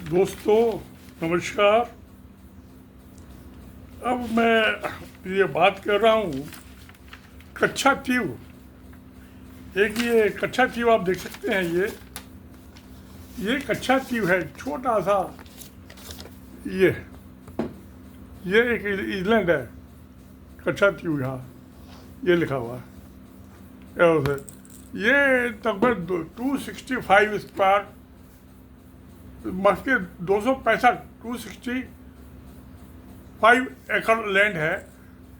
दोस्तों नमस्कार। अब मैं ये बात कर रहा हूँ कच्छा तीव। एक ये कच्छा तीव आप देख सकते हैं, ये कच्छा तीव है, छोटा सा। ये एक आइलैंड है, कच्छा तीव। यहाँ ये लिखा हुआ है। ये लगभग 265 स्क्वायर, के 265 एकड़ लैंड है।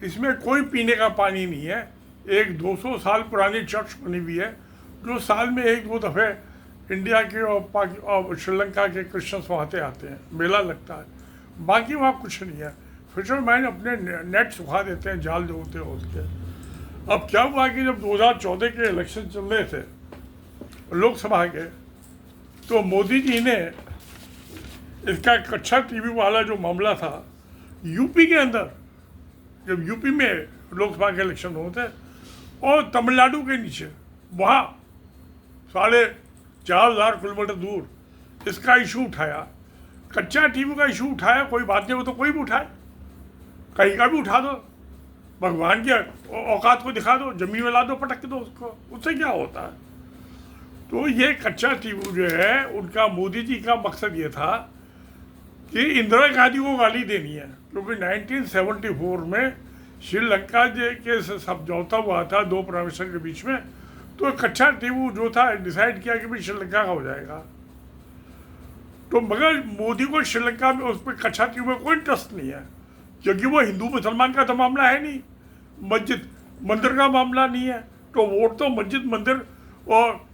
इसमें कोई पीने का पानी नहीं है। एक 200 साल पुरानी चर्च बनी हुई है, जो साल में एक दो दफ़े इंडिया के और श्रीलंका के क्रिश्चियंस वहाँ से आते हैं, मेला लगता है। बाकी वहाँ कुछ नहीं है। फिशरमैन अपने नेट सुखा देते हैं, जाल जो होते हैं उसके। अब क्या हुआ कि जब 2014 के इलेक्शन चल रहे थे लोकसभा के, तो मोदी जी ने इसका कच्छा टीवी वाला जो मामला था, यूपी के अंदर, जब यूपी में लोकसभा के इलेक्शन होते और तमिलनाडु के नीचे, वहाँ 4,500 किलोमीटर दूर इसका इशू उठाया, कच्चा टीवी का इशू उठाया। कोई बात नहीं, वो तो कोई भी उठाए, कहीं का भी उठा दो, भगवान के औकात को दिखा दो, जमीन में ला दो, पटक दो उसको, उससे क्या होता है। तो ये कच्चा टीवी जो है, उनका मोदी जी का मकसद ये था कि इंदिरा गांधी को गाली देनी है, क्योंकि 1974 में श्रीलंका के समझौता हुआ था दो प्राइम मिनिस्टर के बीच में। तो कच्चा टीवी जो था डिसाइड किया कि भाई श्रीलंका का हो जाएगा। तो मगर मोदी को श्रीलंका में उस पर कच्चा टीवी में कोई इंटरेस्ट नहीं है, क्योंकि वो हिंदू मुसलमान का तो मामला है नहीं, मस्जिद मंदिर का मामला नहीं है। तो वोट तो मस्जिद मंदिर और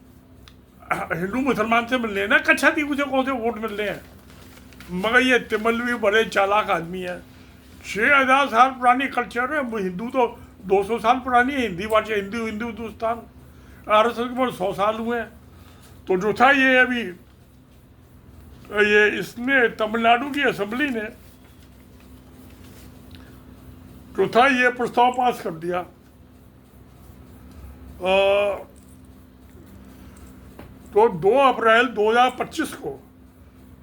हिंदू मुसलमान से मिलने हैं ना, कच्छा टीवी से कौन से वोट मिलने हैं। मगर ये तिमलवी बड़े चालाक आदमी है। 6,000 साल पुरानी कल्चर है। हिंदू तो 200 साल पुरानी है, हिंदी भाषा, हिंदू हिंदुस्तान RSS के 100 साल हुए हैं। तो जो था ये अभी इसने तमिलनाडु की असेंबली ने जो था ये प्रस्ताव पास कर दिया। तो 2 अप्रैल 2025 को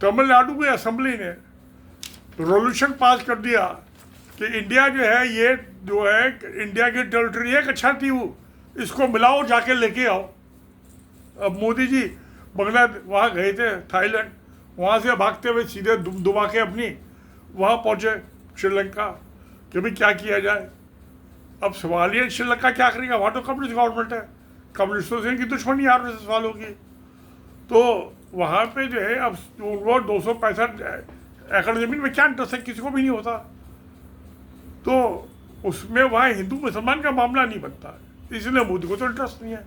तमिलनाडु की असेंबली ने रेजोल्यूशन पास कर दिया कि इंडिया जो है, ये जो है इंडिया की टेरिटरी है कच्छा टीवी, इसको मिलाओ, जाके लेके आओ। अब मोदी जी वहाँ गए थे थाईलैंड, वहाँ से भागते हुए सीधे दुबा के अपनी वहाँ पहुँचे श्रीलंका कि भाई क्या किया जाए। अब सवाल ये, श्रीलंका क्या करेगा, वहाँ तो कम्युनिस्ट गवर्नमेंट है, कम्युनिस्टों से इनकी दुश्मनी RSS वालों की। तो वहाँ पे जो है, अब वो 265 एकड़ ज़मीन में क्या इंटरेस्ट है, किसी को भी नहीं होता। तो उसमें वहाँ हिंदू मुसलमान का मामला नहीं बनता, इसलिए मोदी को तो इंटरेस्ट नहीं है।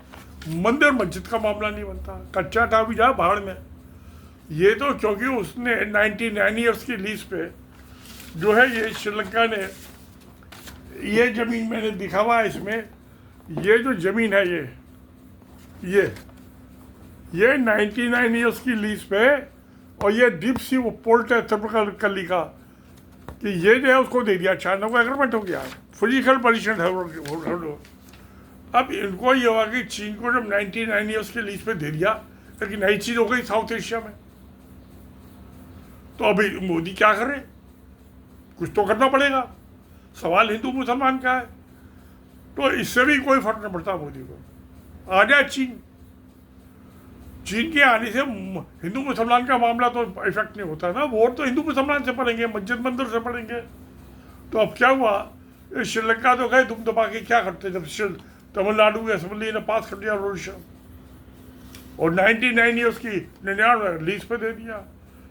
मंदिर मस्जिद का मामला नहीं बनता, कच्चा टीवी जा भाड़ में। ये तो क्योंकि उसने 99 ईयर्स की लीज पे जो है, ये श्रीलंका ने ये ज़मीन मैंने दिखा हुआ है इसमें, ये जो ज़मीन है ये 99 ईयर्स की लीज पे, और ये डीप सी वो पोर्ट है तिरुपति का, कि ये जो है उसको दे दिया, 96 एग्रीमेंट हो गया, फिजिकल परमिशन है। अब इनको ये हुआ कि चीन को जब 99 ईयर्स की लीज पे दे दिया, लेकिन नई चीज़ हो गई साउथ एशिया में। तो अभी मोदी क्या करे, कुछ तो करना पड़ेगा। सवाल हिंदू मुसलमान का है, तो इससे भी कोई फर्क नहीं पड़ता मोदी को। आ जाए चीन के आने से हिंदू मुसलमान का मामला तो इफेक्ट नहीं होता ना, वोट तो हिंदू मुसलमान से पड़ेंगे, मस्जिद मंदिर से पड़ेंगे। तो अब क्या हुआ, श्रीलंका तो गए तुम दबा के, क्या करते जब तमिलनाडु की असेंबली ने पास कर दिया रेजोल्यूशन, और 99 ईयर्स की 99 लीज पे दे दिया।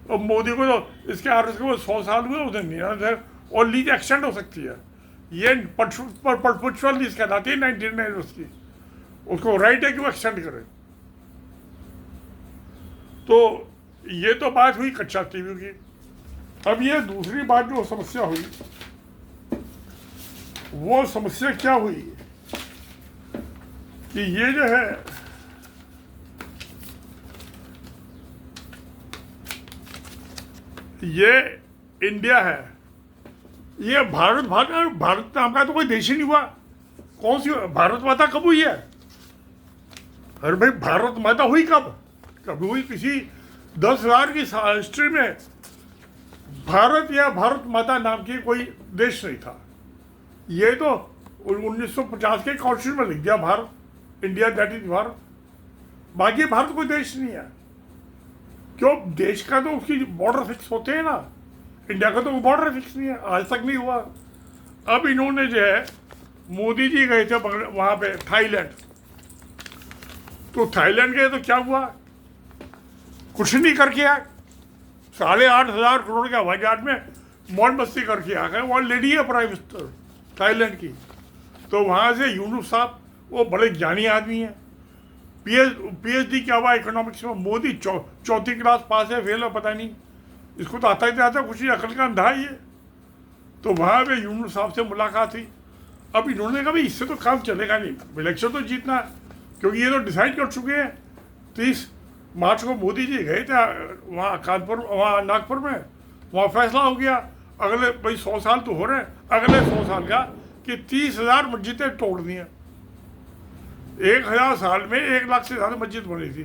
और मोदी को तो इसके RSS को 100 साल हुए, उसे 99 और लीज एक्सटेंड हो सकती है। ये परपेचुअल लीज कहलाती है 99 ईयर्स की, उसको राइट है कि वो एक्सटेंड करे। तो ये तो बात हुई कच्चा टीवी की। अब ये दूसरी बात जो समस्या हुई, वो समस्या क्या हुई कि ये जो है, ये इंडिया है, ये भारत नाम का तो कोई देश ही नहीं हुआ। कौन सी भारत माता कब हुई है? अरे भाई, भारत माता हुई कब हुई? किसी 10,000 की हिस्ट्री में भारत या भारत माता नाम की कोई देश नहीं था। ये तो 1950 के कॉन्स्टिट्यूशन में लिख दिया Bharat, India that is Bharat. बाकी भारत कोई देश नहीं है। क्यों? देश का तो उसकी बॉर्डर फिक्स होते हैं ना, इंडिया का तो बॉर्डर फिक्स नहीं है, आज तक नहीं हुआ। अब इन्होंने जो है, मोदी जी गए थे वहाँ पे थाईलैंड, तो थाईलैंड गए तो क्या हुआ? कुछ नहीं करके आए। 8,500 करोड़ के हवाई जहाज में मौज मस्ती करके आ गए। वहाँ लेडी है प्राइम मिनिस्टर थाईलैंड की। तो वहाँ से यूनुस साहब, वो बड़े ज्ञानी आदमी हैं, PhD क्या हुआ इकोनॉमिक्स में। मोदी चौथी क्लास पास है, फेल है पता नहीं, इसको तो आता ही नहीं आता, कुछ ही अकल का अंधा है ये। तो वहाँ पे यूनुस साहब से मुलाकात हुई। अब इन्होंने कहा भाई इससे तो काम चलेगा नहीं, इलेक्शन तो जीतना है, क्योंकि ये तो डिसाइड कर चुके हैं। 30 मार्च को मोदी जी गए थे वहाँ कानपुर, वहाँ नागपुर में, वहाँ फैसला हो गया अगले भाई 100 साल तो हो रहे हैं, अगले 100 साल का कि 30,000 मस्जिदें तोड़नी है। 1,000 साल में 1 लाख से ज़्यादा मस्जिद बनी थी,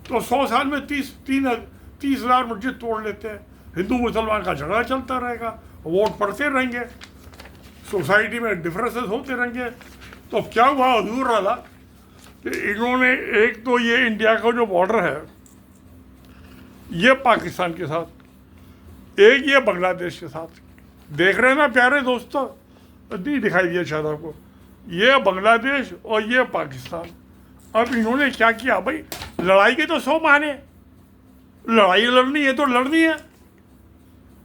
तो 100 साल में 30,000 मस्जिद तोड़ लेते हैं। हिंदू मुसलमान का झगड़ा चलता रहेगा, वोट पड़ते रहेंगे, सोसाइटी में डिफरेंसेस होते रहेंगे। तो अब क्या हुआ हजूर वाला कि इन्होंने एक तो ये इंडिया का जो बॉर्डर है ये पाकिस्तान के साथ, एक ये बांग्लादेश के साथ, देख रहे हैं ना प्यारे दोस्तों, नहीं दिखाई दिया शायद आपको, ये बांग्लादेश और ये पाकिस्तान। अब इन्होंने क्या किया भाई, लड़ाई के तो 100 बहाने, लड़ाई लड़नी है तो लड़नी है।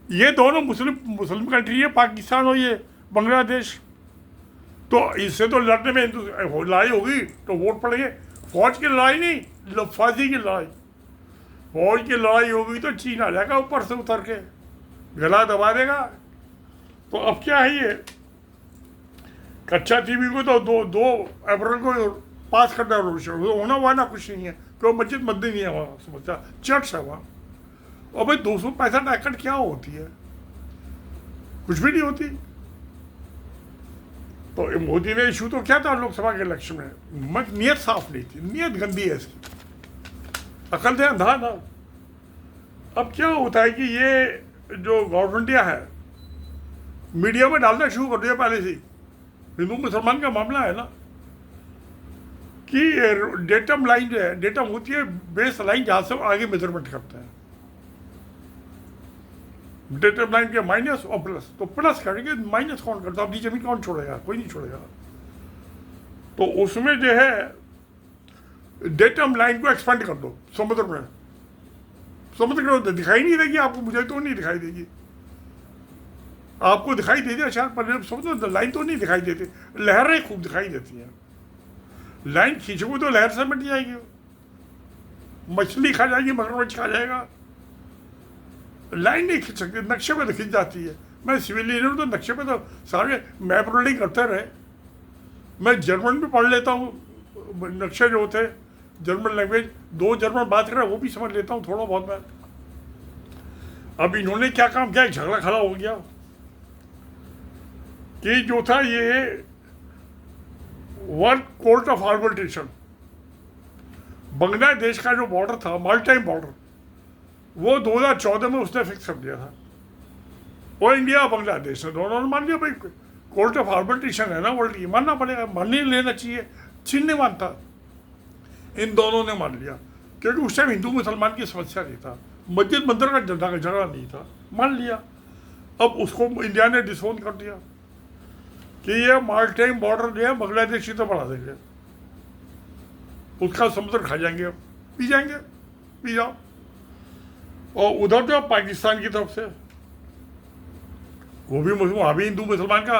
ये दोनों मुस्लिम कंट्री है, पाकिस्तान और ये बांग्लादेश, तो इससे तो लड़ने में लड़ाई होगी तो वोट पड़ेंगे। फौज की लड़ाई नहीं, फांसी की लड़ाई। फौज की लड़ाई होगी तो चीन आ जाएगा ऊपर से उतर के, गला दबा देगा। तो अब क्या है ये, कच्चा टीवी को तो 2 अप्रैल को पास करना होना वाना कुछ नहीं है, क्यों? मस्जिद मद्दी नहीं है वहाँ, समझता चर्च है वहाँ। और भाई 265 एकड़ क्या होती है? कुछ भी नहीं होती। तो मोदी ने इशू तो क्या था लोकसभा के इलेक्शन में, नीयत साफ नहीं थी, नीयत गंदी है इसकी, अकल से अंधा था। अब क्या होता है कि ये जो गवर्नमेंट है मीडिया में डालना शुरू कर दिया पहले से। हिंदू मुसलमान का मामला है ना कि डेटम लाइन जो है, डेटम होती है बेस लाइन जहाँ से आगे मेजरमेंट करते हैं, डेटम लाइन के माइनस और प्लस, तो प्लस करेंगे, माइनस कौन करता है? अपनी जमीन कौन छोड़ेगा? कोई नहीं छोड़ेगा। तो उसमें जो है डेटम लाइन को एक्सपेंड कर दो समुद्र में, समुद्र में दिखाई नहीं देगी आपको, मुझे तो नहीं दिखाई देगी, आपको दिखाई देती है शायद, पर समुद्र लाइन तो नहीं दिखाई देती, लहरें खूब दिखाई देती हैं। लाइन खींचोगे तो लहर से मिट जाएगी, मछली खा जाएगी, मगरमच्छ खा जाएगा। लाइन नहीं खींच सकती, नक्शे पे तो खींच जाती है। मैं सिविल इंजीनियर तो नक्शे पे तो सारे मैप रोडिंग करते रहे। मैं जर्मन भी पढ़ लेता हूँ, नक्शे जो होते हैं जर्मन लैंग्वेज, 2 जर्मन बात कर रहे हैं वो भी समझ लेता हूँ थोड़ा बहुत मैं। अब इन्होंने क्या काम किया, झगड़ा खड़ा हो गया कि जो था ये world court of arbitration, Bangladesh का जो बॉर्डर था, मारिटाइम बॉर्डर, वो 2014 में उसने फिक्स कर दिया था। वो इंडिया और बांग्लादेश ने दोनों ने मान लिया भाई कोर्ट ऑफ आर्बिट्रेशन है ना वर्ल्ड की, मानना पड़ेगा, मान नहीं लेना चाहिए। चीन ने मानता, इन दोनों ने मान लिया, क्योंकि उस टाइम हिंदू मुसलमान की समस्या नहीं था, मस्जिद मंदिर का झगड़ा नहीं था, मान लिया। अब उसको इंडिया ने डिसोन कर दिया कि ये मारिटाइम बॉर्डर जो है बांग्लादेश ही तो बढ़ा देंगे, उसका समुद्र खा जाएंगे, पी जाएंगे, पी जाओ। और उधर जो पाकिस्तान की तरफ से वो भी वहाँ भी हिंदू मुसलमान का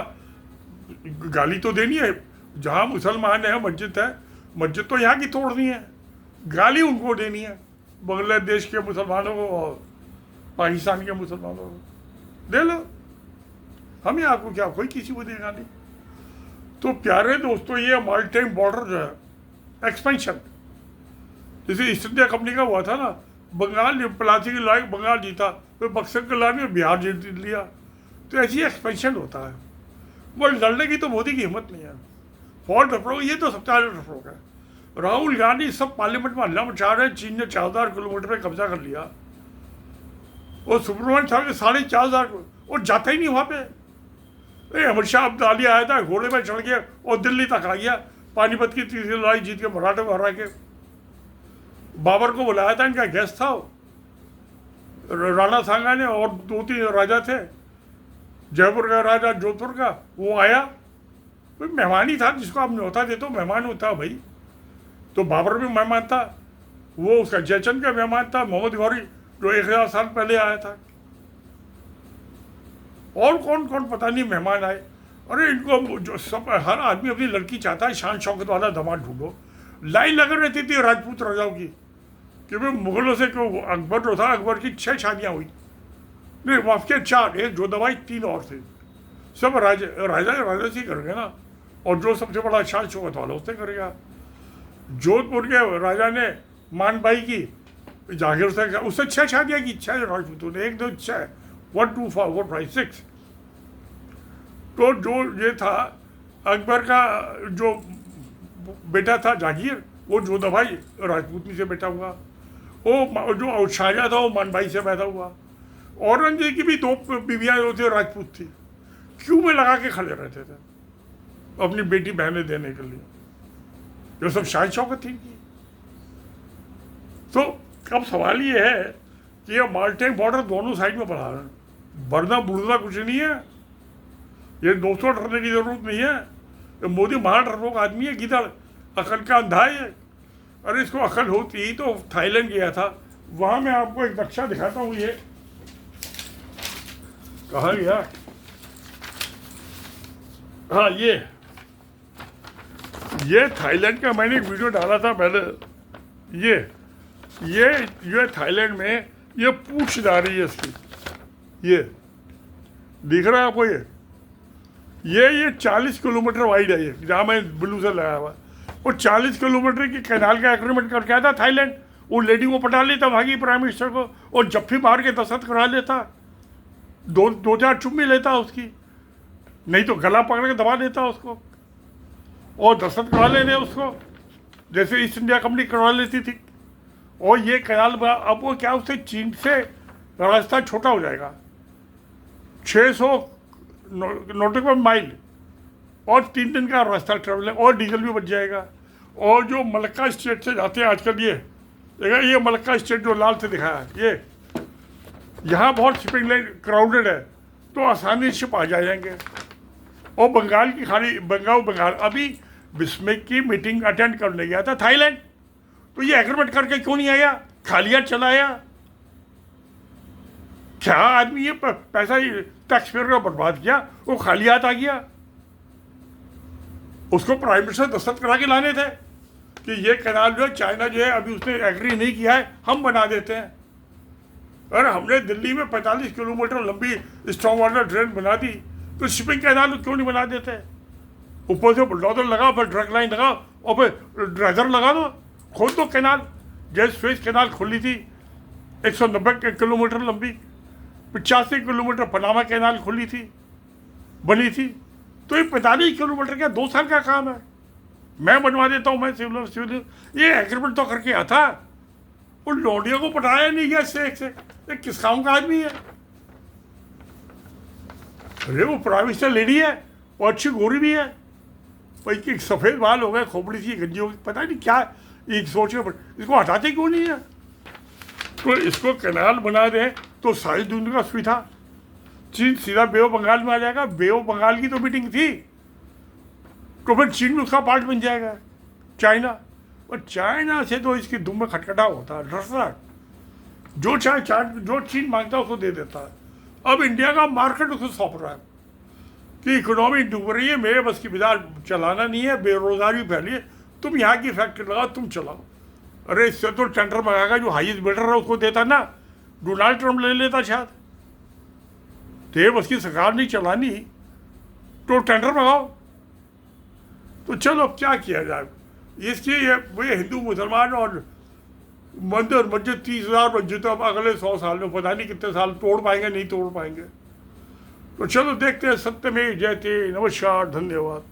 गाली तो देनी है, जहाँ मुसलमान है मस्जिद है, मस्जिद तो यहाँ की तोड़नी है, गाली उनको देनी है, बांग्लादेश के मुसलमानों को और पाकिस्तान के मुसलमानों को दे लो, हमें आपको क्या, कोई किसी को देगा नहीं। तो प्यारे दोस्तों, ये मारिटाइम बॉर्डर जो है एक्सपेंशन, जैसे ईस्ट इंडिया कंपनी का हुआ था ना, बंगाल प्लासी की लड़ाई बंगाल जीता, फिर बक्सर की लड़ाई में बिहार जीत लिया, तो ऐसी एक्सपेंशन होता है। वो लड़ने की तो मोदी की हिम्मत नहीं है। फॉल्ट अप्रोच ये तो सबसे अलग अप्रोच है। राहुल गांधी सब पार्लियामेंट में हल्ला मचा रहे हैं, चीन ने 4000 किलोमीटर पे कब्जा कर लिया, और सुब्रमण्यम स्वामी 4,500 और जाता ही नहीं वहाँ पे। अमित शाह अब्दाली आया था, घोड़े में चढ़ गया और दिल्ली तक आ गया, पानीपत की तीसरी लड़ाई जीत के मराठे को हरा के। बाबर को बुलाया था, इनका गेस्ट था राणा सांगा ने, और 2-3 राजा थे, जयपुर का राजा, जोधपुर का, वो आया। कोई मेहमान ही था जिसको आप न्योता देते हो, मेहमान होता भाई। तो बाबर भी मेहमान था, वो उसका जयचंद का मेहमान था, मोहम्मद गौरी जो 1000 साल पहले आया था, और कौन कौन पता नहीं मेहमान आए। अरे इनको जो सब, हर आदमी अपनी लड़की चाहता है शान शौकत वाला दामाद ढूंढो। लाइन लग रहती थी राजपूत राजाओं की, कि भाई मुगलों से क्यों, अकबर जो था, अकबर की 6 शादियाँ हुई, नहीं माफ के 4, एक जो दवाई 3 और थे, सब राजा से कर गए ना। और जो सबसे बड़ा शान शौकत वाला उससे करेगा। जोधपुर के राजा ने मानबाई की जागीर से, उससे 6 शादियाँ की, 6 राजपूतों ने, 1 2 6 1 2 4 5 6। तो जो ये था अकबर का जो बेटा था जागीर, वो जोधाबाई राजपूती से बेटा हुआ। वो जो शाहजहाँ था वो मानबाई से पैदा हुआ। औरंगजेब की भी 2 बीवियाँ जो थी राजपूत थी, क्यों में लगा के खड़े रहते थे अपनी बेटी बहनें देने के लिए, जो सब शान शौकत थी की। तो अब सवाल ये है कि ये माल्टेन बॉर्डर दोनों साइड में बढ़ा रहे हैं, बढ़ना बुढ़ना कुछ नहीं है, ये 200 डरने की जरूरत नहीं है। तो मोदी महाडरपोक आदमी है, गिदड़, अकल का अंधा है। अरे इसको अकल होती तो थाईलैंड गया था, वहाँ मैं आपको एक नक्शा दिखाता हूँ। ये कहाँ गया, हाँ ये थाईलैंड का मैंने एक वीडियो डाला था पहले। ये थाईलैंड में ये पूंछ जा रही है इसकी, ये दिख रहा है आपको, ये 40 किलोमीटर वाइड है, ये जहाँ मैं ब्लू से लगाया हुआ। वो 40 किलोमीटर की कैनाल का एग्रीमेंट करके आया था थाईलैंड। वो लेडी को पटा लेता वहाँ की प्राइम मिनिस्टर को, और जफ्फी मार के दस्तखत करा लेता, 2-4 चुम्मी लेता उसकी, नहीं तो गला पकड़ के दबा देता उसको और दस्तखत करा लेने उसको, जैसे ईस्ट इंडिया कंपनी करवा लेती थी। और ये कैनाल अब वो क्या, उससे चीन से रास्ता छोटा हो जाएगा, 600 नॉटिकल माइल, और 3 दिन का रास्ता ट्रेवल, और डीजल भी बच जाएगा। और जो मलक्का स्टेट से जाते हैं आजकल, ये मलक्का स्टेट जो लाल से दिखाया है, ये यहाँ बहुत शिपिंग लाइन क्राउडेड है, तो आसानी से शिप आ जाएंगे। और बंगाल की खाड़ी, बंगाल अभी बिस्मिक की मीटिंग अटेंड करने गया था थाईलैंड, तो ये एग्रीमेंट करके क्यों नहीं आया, खाली हाथ चला आया? क्या आदमी ये पैसा टैक्स पेयर का बर्बाद किया, वो खाली हाथ आ गया। उसको प्राइम मिनिस्टर दस्तखत करा के लाने थे कि ये कैनाल जो है, चाइना जो है अभी उसने एग्री नहीं किया है, हम बना देते हैं। अरे हमने दिल्ली में 45 किलोमीटर लंबी स्ट्रॉन्ग वाटर ड्रेन बना दी, तो शिपिंग कैनाल क्यों नहीं बना देते? ऊपर से बुलडोजर लगाओ, फिर ट्रक लाइन लगाओ, और फिर ड्रेजर लगा दो, खोल दो कैनाल। जैसे स्वेज कैनाल खुली थी 190 किलोमीटर लंबी, 85 किलोमीटर पनामा कैनाल खुली थी, बनी थी। तो ये 45 किलोमीटर का 2 साल का काम है, मैं बनवा देता हूँ, मैं सिविल ये एग्रीमेंट तो करके आता। उन लौंडियों को पटाया नहीं गया इससे, एक से ये किस काम का आदमी है? अरे वो प्राइम मिनिस्टर लेडी है, और अच्छी गोरी भी है, भाई कि सफ़ेद बाल हो गए, खोपड़ी सी गंजी हो गई, पता नहीं क्या ये सोच के, इसको हटाते क्यों नहीं है? तो इसको कैनाल बना दें तो सारी दुनिया का सुविधा, चीन सीधा बे ऑफ बंगाल में आ जाएगा। बे ऑफ बंगाल की तो मीटिंग थी, तो फिर चीन में उसका पार्ट बन जाएगा चाइना। और चाइना से तो इसकी दुम में खटखटाव होता है, डरता, जो जो चीन मांगता है उसको दे देता है। अब इंडिया का मार्केट उसको सौंप रहा है कि इकोनॉमी डूब रही है, मेरे बस की बाजार चलाना नहीं है, बेरोजगारी फैली है, तुम यहाँ की फैक्ट्री लगाओ, तुम चलाओ। अरे इससे तो टेंडर मंगाएगा, जो हाईएस्ट बिल्डर है उसको देता ना, डोनाल्ड ट्रंप ले लेता शायद। तो बस की सरकार नहीं चलानी तो टेंडर मंगाओ। तो चलो अब क्या किया जाए, इसके ये हिंदू मुसलमान और मंदिर मस्जिद 30,000 मस्जिद, अब अगले 100 साल में पता नहीं कितने साल तोड़ पाएंगे, नहीं तोड़ पाएंगे। तो चलो देखते हैं। सत्य में जयते। नमस्कार, धन्यवाद।